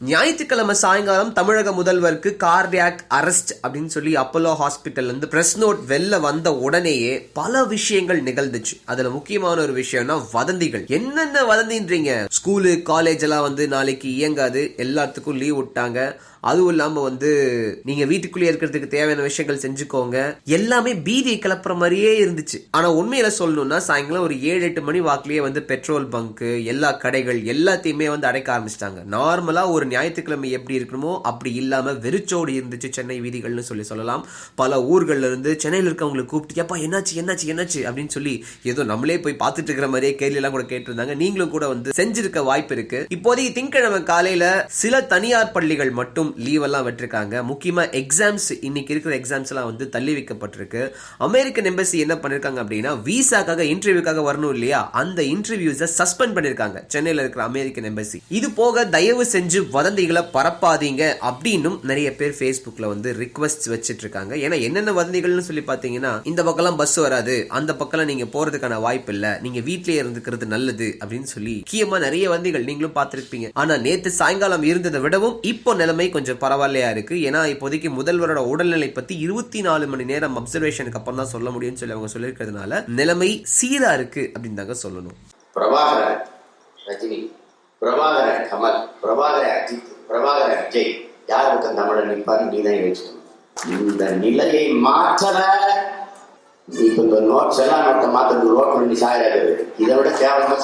ஞாயிற்றுக்கிழமை சாயங்காலம் தமிழக முதல்வருக்கு கார்டியாக் அரெஸ்ட் அப்படின்னு சொல்லி அப்போலோ ஹாஸ்பிட்டல் இருந்து பிரஸ் நோட் வெளில வந்த உடனேயே பல விஷயங்கள் நிகழ்ந்துச்சு. அதுல முக்கியமான ஒரு விஷயம்னா வதந்திகள். என்னென்ன வதந்தின்றீங்க? ஸ்கூலு காலேஜ் எல்லாம் நாளைக்கு இயங்காது, எல்லாத்துக்கும் லீவ் விட்டாங்க. அதுவும் இல்லாம நீங்க வீட்டுக்குள்ளேயே இருக்கிறதுக்கு தேவையான விஷயங்கள் செஞ்சுக்கோங்க. எல்லாமே பீதியை கிளப்புற மாதிரியே இருந்துச்சு. ஆனா உண்மையில சொல்லணும்னா சாயங்காலம் ஒரு 7-8 மணி வாக்குலயே பெட்ரோல் பங்க், எல்லா கடைகள் எல்லாத்தையுமே அடைக்க ஆரம்பிச்சிட்டாங்க. நார்மலா ஒரு ஞாயிற்றுக்கிழமை எப்படி இருக்கணுமோ அப்படி இல்லாம வெறிச்சோடி இருந்துச்சு சென்னை வீதிகள்னு சொல்லலாம். பல ஊர்கள்ல இருந்து சென்னையில இருக்கவங்களுக்கு கூப்பிட்டு எப்பா என்னாச்சு என்னாச்சு என்னாச்சு அப்படின்னு சொல்லி ஏதோ நம்மளே போய் பார்த்துட்டு இருக்கிற மாதிரியே கேள்வி எல்லாம் கூட கேட்டிருந்தாங்க. நீங்களும் கூட செஞ்சிருக்க வாய்ப்பு இருக்கு. இப்போதைக்கு திங்கட்கிழமை காலையில சில தனியார் பள்ளிகள் மட்டும் லீவ் எல்லாம் விட்டுருக்காங்க. முக்கியமா எக்ஸாம்ஸ், இன்னைக்கு இருக்கிற எக்ஸாம்ஸ் எல்லாம் தள்ளி வைக்கப்பட்டிருக்கு. அமெரிக்கன் எம்பசி என்ன பண்ணிருக்காங்க அப்படின்னா, விசாக்காக இன்டர்வியூக்காக வரணும் இல்லையா, அந்த இன்டர்வியூஸை சஸ்பெண்ட் பண்ணிருக்காங்க சென்னையில இருக்கிற அமெரிக்கன் எம்பசி. இது போக தயவு செஞ்சு வதந்திகளை பரப்பாதீங்க அப்படின்னு நிறைய பேர் Facebookல ரிக்வெஸ்ட் வச்சிட்டு இருக்காங்க. ஏன்னா என்னென்ன வதந்திகள்னு சொல்லி பாத்தீங்கன்னா, இந்த பக்கம் பஸ் வராது, அந்த பக்கம் நீங்க போறதுக்கான வாய்ப்பு இல்ல, நீங்க வீட்லயே இருந்துக்கிறது நல்லது அப்படின்னு சொல்லி முக்கியமா நிறைய வதந்திகள் நீங்களும் பார்த்திருப்பீங்க. ஆனா நேத்து சாயங்காலம் இருந்ததை விடவும் இப்போ நிலைமை கொஞ்சம் பரவாயில்லையா இருக்கு. ஏன்னா இப்போதைக்கு முதல்வரோட உடல்நிலை பத்தி 24 மணி நேரம் அப்சர்வேஷனுக்கு அப்புறம் தான் சொல்ல முடியும்னு சொல்லி அவங்க சொல்லியிருக்கிறதுனால நிலைமை சீரா இருக்கு அப்படின்னு தாங்க சொல்லணும். பிரபாகரன் ரஜினி, பிரபாகரன் கமல், பிரபாகரன் அஜித், பிரபாகரன் விஜய், யார் பக்கம் தமிழன் நிற்பாரு நீ தான் யோசிக்கணும். இந்த நிலையை மாற்றல. இப்ப இந்த நோட்ஸ் எல்லாம் மாற்றது ரோட் பண்ணி சாயாது. இதை விட கேவலமா